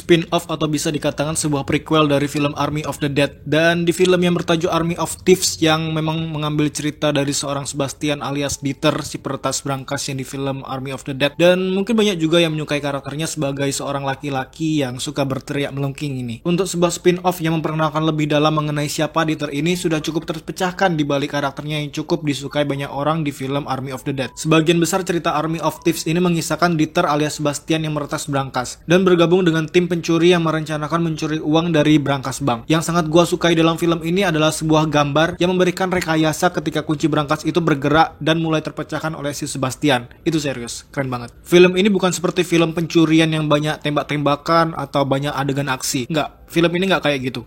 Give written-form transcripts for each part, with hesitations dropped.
spin-off atau bisa dikatakan sebuah prequel dari film Army of the Dead. Dan di film yang bertajuk Army of Thieves yang memang mengambil cerita dari seorang Sebastian alias Dieter, si peretas brankas yang di film Army of the Dead. Dan mungkin banyak juga yang menyukai karakternya sebagai seorang laki-laki yang suka berteriak melengking ini. Untuk sebuah spin-off yang memperkenalkan lebih dalam mengenai siapa Dieter ini sudah cukup terpecahkan di balik karakternya yang cukup disukai banyak orang di film Army of the Dead. Sebagian besar cerita Army of Thieves ini mengisahkan Dieter alias Sebastian yang meretas brankas dan bergabung dengan tim pencuri yang merencanakan mencuri uang dari brankas bank. Yang sangat gua sukai dalam film ini adalah sebuah gambar yang memberikan rekayasa ketika kunci brankas itu bergerak dan mulai terpecahkan oleh si Sebastian. Itu serius, keren banget. Film ini bukan seperti film pencurian yang banyak tembak-tembakan atau banyak adegan aksi. Enggak, film ini nggak kayak gitu.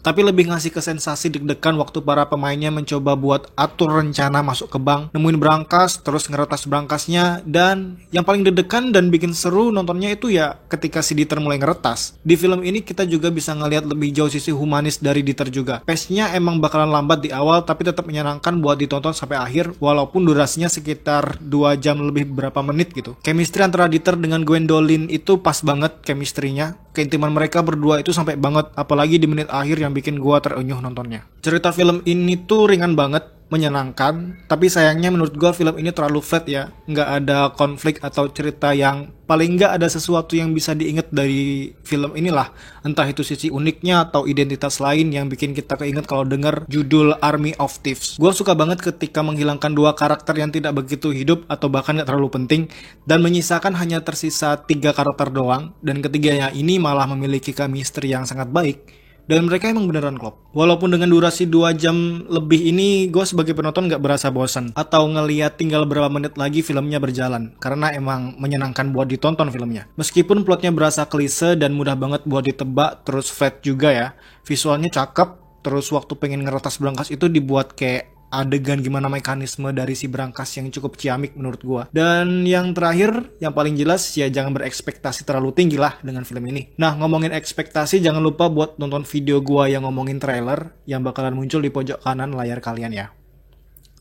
Tapi lebih ngasih ke sensasi deg-degan waktu para pemainnya mencoba buat atur rencana masuk ke bank, nemuin brankas, terus ngeretas brankasnya, dan yang paling deg-degan dan bikin seru nontonnya itu ya ketika si Dieter mulai ngeretas. Di film ini kita juga bisa ngelihat lebih jauh sisi humanis dari Dieter juga. Pace-nya emang bakalan lambat di awal, tapi tetap menyenangkan buat ditonton sampai akhir, walaupun durasinya sekitar 2 jam lebih beberapa menit gitu. Chemistry antara Dieter dengan Gwendolyn itu pas banget chemistry-nya. Keintiman mereka berdua itu sampai banget, apalagi di menit akhir yang bikin gua terenyuh nontonnya. Cerita film ini tuh ringan banget, menyenangkan, tapi sayangnya menurut gua film ini terlalu flat ya. Nggak ada konflik atau cerita yang paling nggak ada sesuatu yang bisa diingat dari film inilah. Entah itu sisi uniknya atau identitas lain yang bikin kita keinget kalau denger judul Army of Thieves. Gua suka banget ketika menghilangkan dua karakter yang tidak begitu hidup atau bahkan nggak terlalu penting dan menyisakan hanya tersisa 3 karakter doang, dan ketiganya ini malah memiliki chemistry yang sangat baik. Dan mereka emang beneran klop. Walaupun dengan durasi 2 jam lebih ini, gue sebagai penonton gak berasa bosan atau ngeliat tinggal berapa menit lagi filmnya berjalan, karena emang menyenangkan buat ditonton filmnya. Meskipun plotnya berasa klise dan mudah banget buat ditebak, terus flat juga ya. Visualnya cakep, terus waktu pengen ngeretas brankas itu dibuat kayak adegan gimana mekanisme dari si brankas yang cukup ciamik menurut gua. Dan yang terakhir, yang paling jelas ya jangan berekspektasi terlalu tinggi lah dengan film ini. Nah, ngomongin ekspektasi, jangan lupa buat nonton video gua yang ngomongin trailer yang bakalan muncul di pojok kanan layar kalian ya.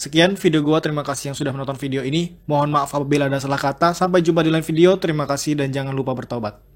Sekian video gua, terima kasih yang sudah menonton video ini. Mohon maaf apabila ada salah kata. Sampai jumpa di lain video, terima kasih dan jangan lupa bertobat.